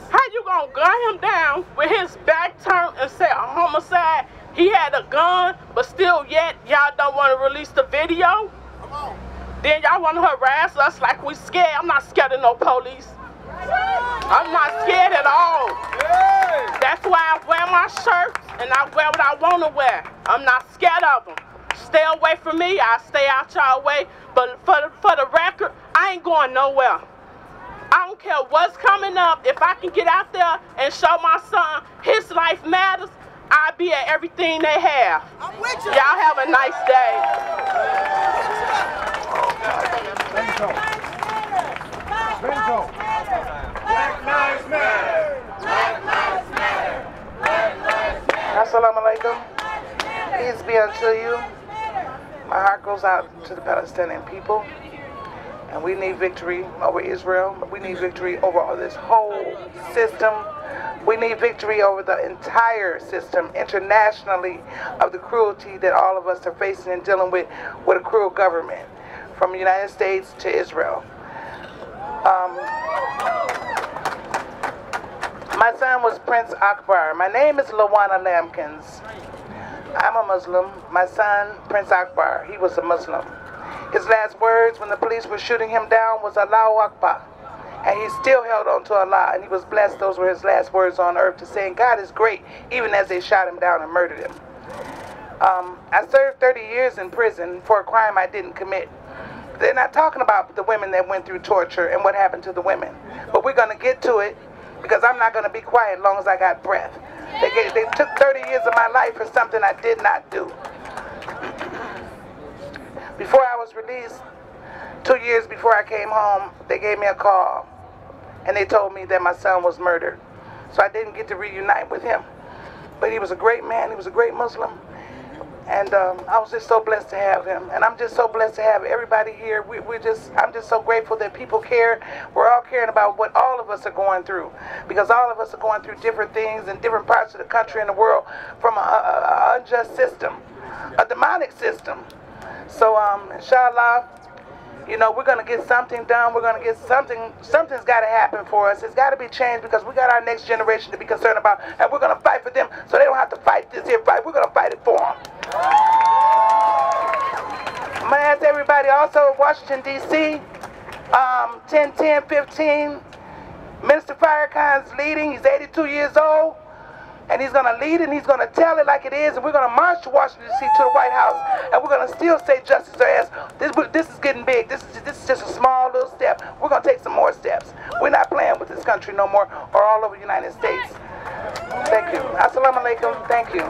Speaker 19: How you gonna gun him down with his back turned and say a homicide? He had a gun, but still yet y'all don't want to release the video?
Speaker 16: Come on.
Speaker 19: Then y'all want to harass us like we scared. I'm not scared of no police. I'm not scared at all. That's why I wear my shirts and I wear what I want to wear. I'm not scared of them. Stay away from me, I stay out y'all way. But for the record, I ain't going nowhere. I don't care what's coming up. If I can get out there and show my son his life matters, I'll be at everything they have.
Speaker 5: I'm with you.
Speaker 19: Y'all have a nice day.
Speaker 5: Black lives matter. Black lives matter. Black lives matter.
Speaker 20: Assalamu alaikum. Peace be unto you. My heart goes out to the Palestinian people. And we need victory over Israel. We need victory over this whole system. We need victory over the entire system internationally of the cruelty that all of us are facing and dealing with a cruel government from the United States to Israel. My son was Prince Akbar. My name is Lawana Lampkins. I'm a Muslim. My son, Prince Akbar, he was a Muslim. His last words when the police were shooting him down was Allahu Akbar. And he still held on to Allah, and he was blessed. Those were his last words on earth, to saying God is great, even as they shot him down and murdered him. I served 30 years in prison for a crime I didn't commit. They're not talking about the women that went through torture and what happened to the women. But we're going to get to it, because I'm not going to be quiet as long as I got breath. They took 30 years of my life for something I did not do. Before I was released, 2 years before I came home, they gave me a call. And they told me that my son was murdered. So I didn't get to reunite with him. But he was a great man. He was a great Muslim. And I was just so blessed to have him. And I'm just so blessed to have everybody here. I'm just so grateful that people care. We're all caring about what all of us are going through. Because all of us are going through different things in different parts of the country and the world from an unjust system, a demonic system. So, inshallah, You know, we're going to get something done. We're going to get something's got to happen for us. It's got to be changed because we got our next generation to be concerned about, and we're going to fight for them so they don't have to fight this here fight. We're going to fight it for them. I'm going to ask everybody also, Washington, D.C., 10-10-15, Minister Farrakhan's leading. He's 82 years old. And he's going to lead and he's going to tell it like it is. And we're going to march to Washington, D.C. to the White House. And we're going to still say justice to us. This is getting big. This is just a small little step. We're going to take some more steps. We're not playing with this country no more or all over the United States. Thank you. Assalamu alaikum. Thank you.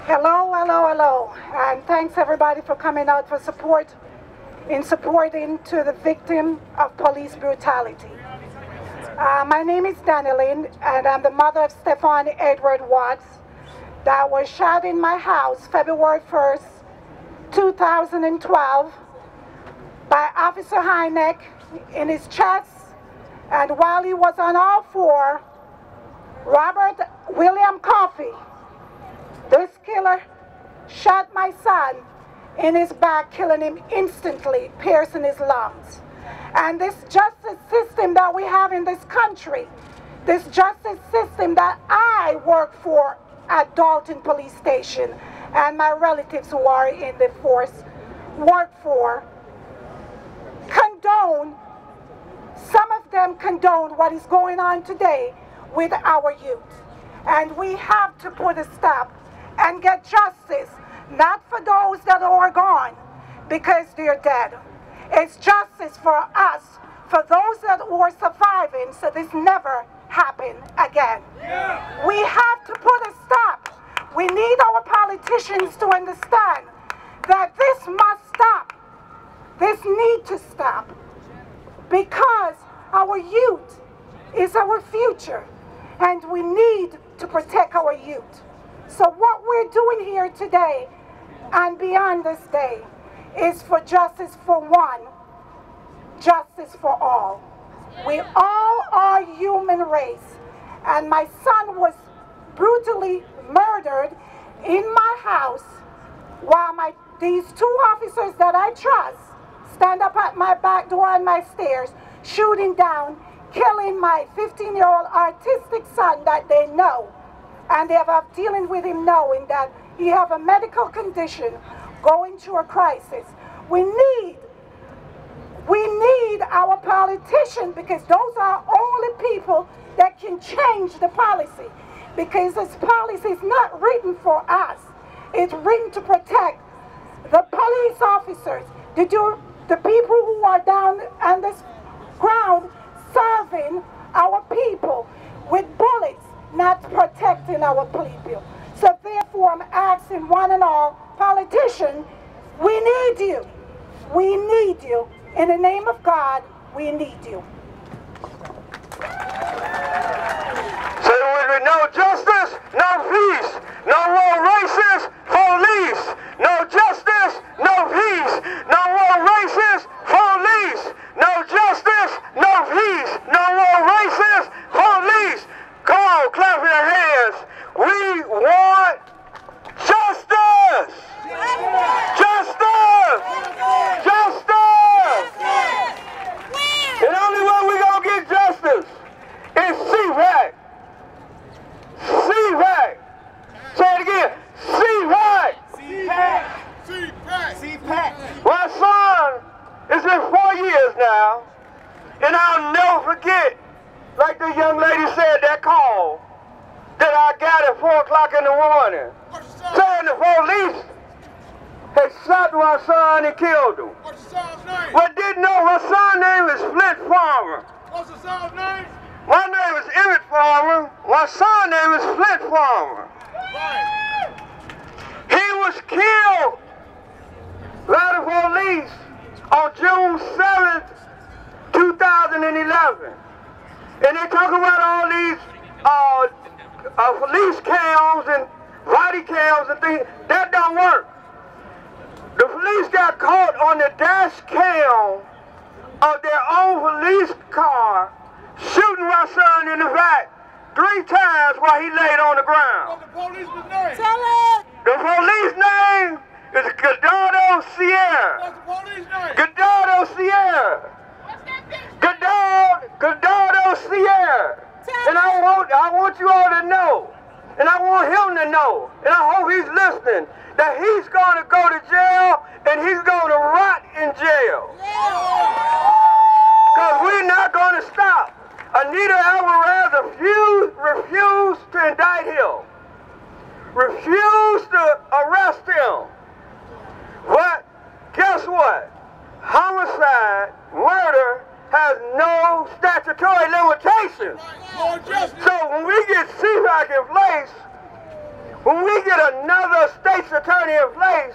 Speaker 21: Hello, hello, hello. And thanks everybody for coming out for support in supporting to the victim of police brutality. My name is Danilyn, and I'm the mother of Stephon Edward Watts that was shot in my house February 1st, 2012 by Officer Hynek in his chest, and while he was on all four, Robert William Coffey, this killer, shot my son in his back, killing him instantly, piercing his lungs. And this justice system that we have in this country, this justice system that I work for at Dalton Police Station and my relatives who are in the force work for, some of them condone what is going on today with our youth. And we have to put a stop and get justice, not for those that are gone because they're dead. It's justice for us, for those that are surviving, so this never happen again. Yeah. We have to put a stop. We need our politicians to understand that this must stop. This need to stop because our youth is our future and we need to protect our youth. So what we're doing here today and beyond this day is for justice for one, justice for all. We all are human race. And my son was brutally murdered in my house while these two officers that I trust stand up at my back door and my stairs, shooting down, killing my 15-year-old autistic son that they know. And they have dealing with him knowing that he have a medical condition going through a crisis. We need our politicians because those are only people that can change the policy. Because this policy is not written for us. It's written to protect the police officers, the people who are down on this ground serving our people with bullets, not protecting our people. So therefore I'm asking one and all, politicians, we need you. We need you. In the name of God, we need you.
Speaker 18: Say with no justice, no peace. No more racist police. No justice, no peace. No more racist police. No justice, no peace. No more racist police. Come on, clap your hands. We want justice. Justice. Justice. And the only way we're going to get justice is CPAC. CPAC. Say it again. CPAC. CPAC. CPAC. CPAC. My son, it's been 4 years now, and I'll never forget, like the young lady said, that call that I got at 4 o'clock in the morning, saying the police had shot my son and killed him. What's your son's name? But didn't know my son's name is Flint Farmer. What's your son's name? My name is Emmett Farmer. My son's name is Flint Farmer. Right. He was killed by the police on June 7th, 2011. And they talk about all these police cams and body cams and things. That don't work. The police got caught on the dash cam of their own police car shooting my son in the back 3 times while he laid on the ground. What's the police's name? Tell it! The police name is Godado Sierra. Godado Sierra. Godado Sierra. And I want you all to know, and I want him to know, and I hope he's listening, that he's going to go to jail and he's going to rot in jail. Because we're not going to stop. Anita Alvarez refused to indict him. Refused to arrest him. But guess what? Homicide, murder, has no statutory limitations. So when we get CPAC in place, when we get another state's attorney in place,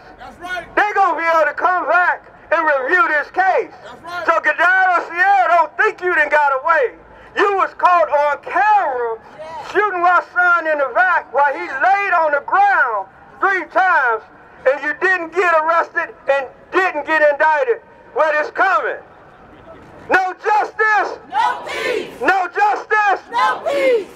Speaker 18: they're going to be able to come back and review this case. So Godado Sierra, don't think you done got away. You was caught on camera shooting my son in the back while he laid on the ground 3 times, and you didn't get arrested and didn't get indicted. Well, it's coming. No justice. No peace. No justice. No peace.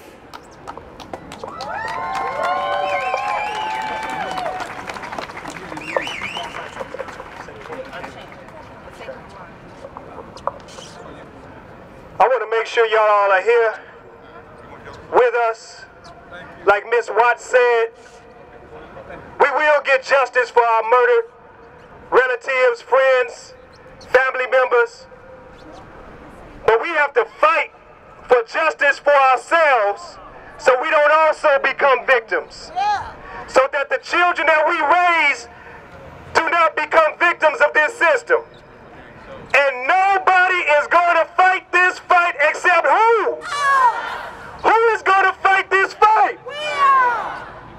Speaker 18: I want to make sure y'all all are here with us. Like Miss Watts said, we will get justice for our murdered relatives, friends, family members. But we have to fight for justice for ourselves so we don't also become victims. So that the children that we raise do not become victims of this system. And nobody is going to fight this fight except who? Who is going to fight this fight?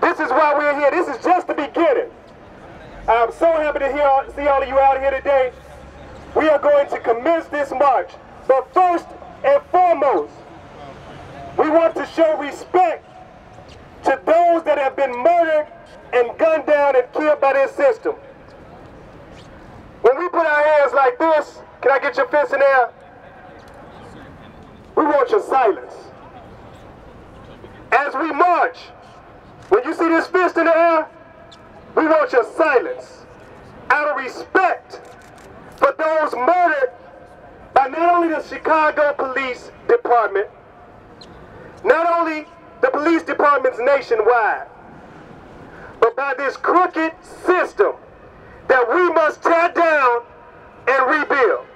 Speaker 18: This is why we're here. This is just the beginning. I'm so happy to see all of you out here today. We are going to commence this march. But first and foremost, we want to show respect to those that have been murdered and gunned down and killed by this system. When we put our hands like this, can I get your fists in there? We want your silence. As we march, when you see this fist in the air, we want your silence. Out of respect for those murdered by not only the Chicago Police Department, not only the police departments nationwide, but by this crooked system that we must tear down and rebuild.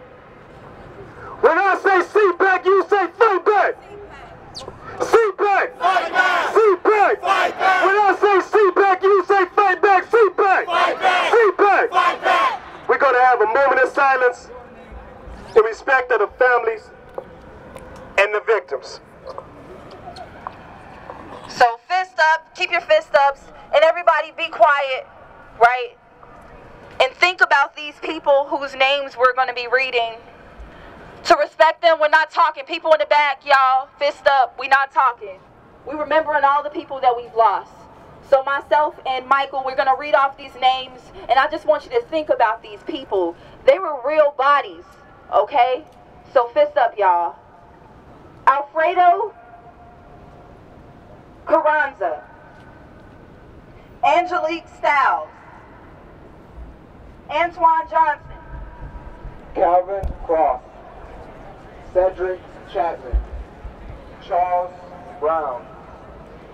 Speaker 18: When I say CPAC, you say fight back. CPAC! Fight back! CPAC! Fight back! When I say CPAC, you say fight back. CPAC! Fight back! CPAC! Fight back! We're going to have a moment of silence in respect of the families and the victims.
Speaker 2: So fist up, keep your fist ups, and everybody be quiet, right? And think about these people whose names we're going to be reading. To respect them, we're not talking. People in the back, y'all, fist up, we're not talking. We're remembering all the people that we've lost. So myself and Michael, we're going to read off these names, and I just want you to think about these people. They were real bodies, okay? So fist up, y'all. Alfredo Carranza. Angelique Stiles. Antoine Johnson.
Speaker 4: Calvin Cross. Cedric Chapman. Charles Brown.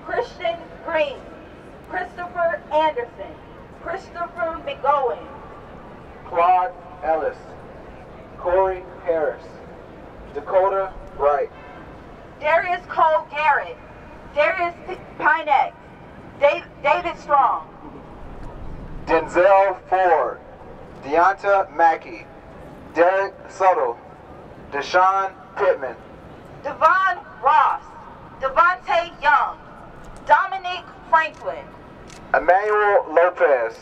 Speaker 2: Christian Green. Christopher Anderson. Christopher McGowan.
Speaker 4: Claude Ellis. Corey Harris. Dakota Wright.
Speaker 2: Darius Cole Garrett. Darius Pinex. David Strong.
Speaker 4: Denzel Ford. Deonta Mackey. Derek Suttle. Deshaun Pittman.
Speaker 2: Devon Ross. Devontae Young. Dominic Franklin.
Speaker 4: Emmanuel Lopez.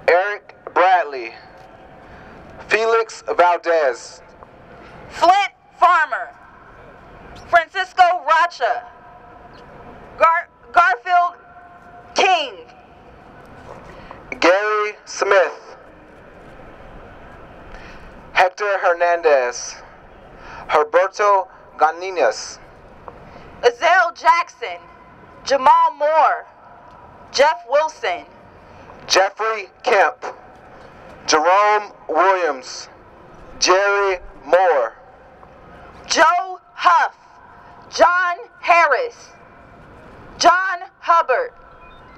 Speaker 4: Eric Bradley. Felix Valdez.
Speaker 2: Flint Farmer. Francisco Rocha. Garfield King.
Speaker 4: Gary Smith. Hector Hernandez. Herberto Ganinas.
Speaker 2: Azale Jackson. Jamal Moore. Jeff Wilson.
Speaker 14: Jeffrey Kemp, Jerome Williams, Jerry Moore,
Speaker 1: Joe Huff, John Harris, John Hubbard,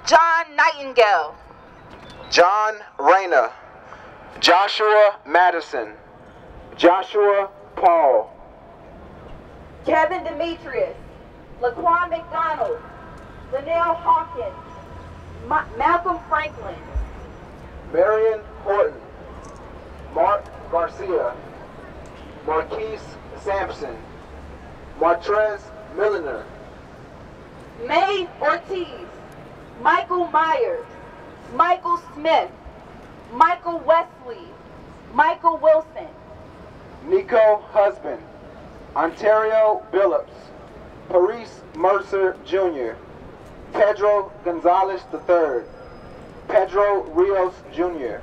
Speaker 1: John Nightingale,
Speaker 14: John Rayner, Joshua Madison, Joshua Paul,
Speaker 1: Kevin Demetrius, Laquan McDonald, Linnell Hawkins, Malcolm Franklin,
Speaker 14: Marion Horton, Mark Garcia, Marquise Sampson, Martrez Milliner,
Speaker 1: Mae Ortiz, Michael Myers, Michael Smith, Michael Wesley, Michael Wilson,
Speaker 14: Nico Husband, Ontario Billups, Paris Mercer Jr., Pedro Gonzalez III, Pedro Rios Jr.,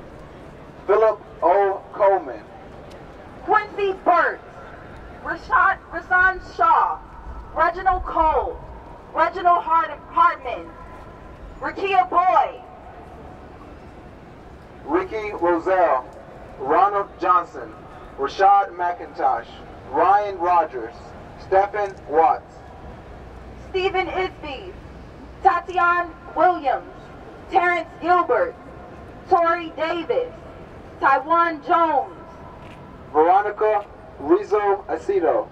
Speaker 14: Philip O. Coleman,
Speaker 1: Quincy Burt, Rasan Shaw, Reginald Cole, Reginald Hartman, Rakia Boyd,
Speaker 14: Ricky Roselle, Ronald Johnson, Rashad McIntosh, Ryan Rogers, Stephen Watts,
Speaker 1: Stephen Isby, Tatiana Williams, Terrence Gilbert, Tori Davis, Taiwan Jones,
Speaker 14: Veronica Rizzo Aceto,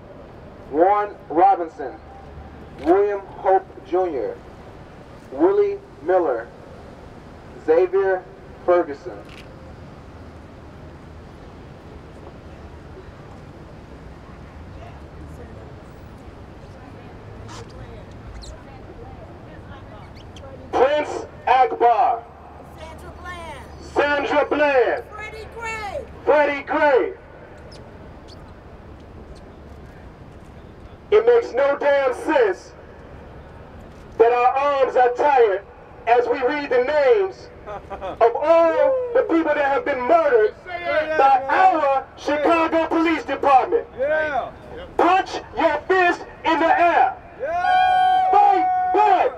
Speaker 14: Warren Robinson, William Hope Jr., Willie Miller, Xavier Ferguson. Prince Akbar, Sandra Bland, Freddie Gray. It makes no damn sense that our arms are tired as we read the names of all the people that have been murdered by our Chicago Police Department. Punch your fist in the air. Fight back!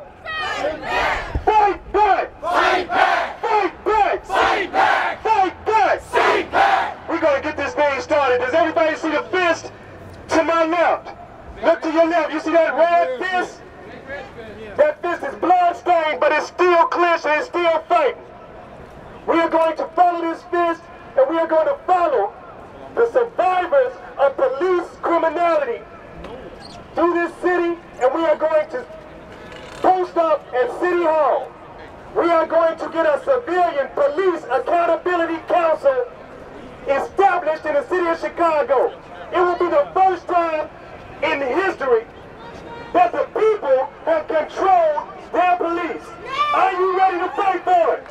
Speaker 14: Fight back! Fight back! Fight back! Fight back! Fight back! Fight back! We're gonna get this thing started. Does everybody see the fist to my left? Look to your left. You see that red fist? That fist is blood-stained, but it's still clenched and it's still fighting. We are going to follow this fist, and we are going to follow the survivors of police criminality through this city, and we are going to post up at City Hall. We are going to get a civilian police accountability council established in the city of Chicago. It will be the first time in history that the people have controlled their police. Are you ready to fight for it?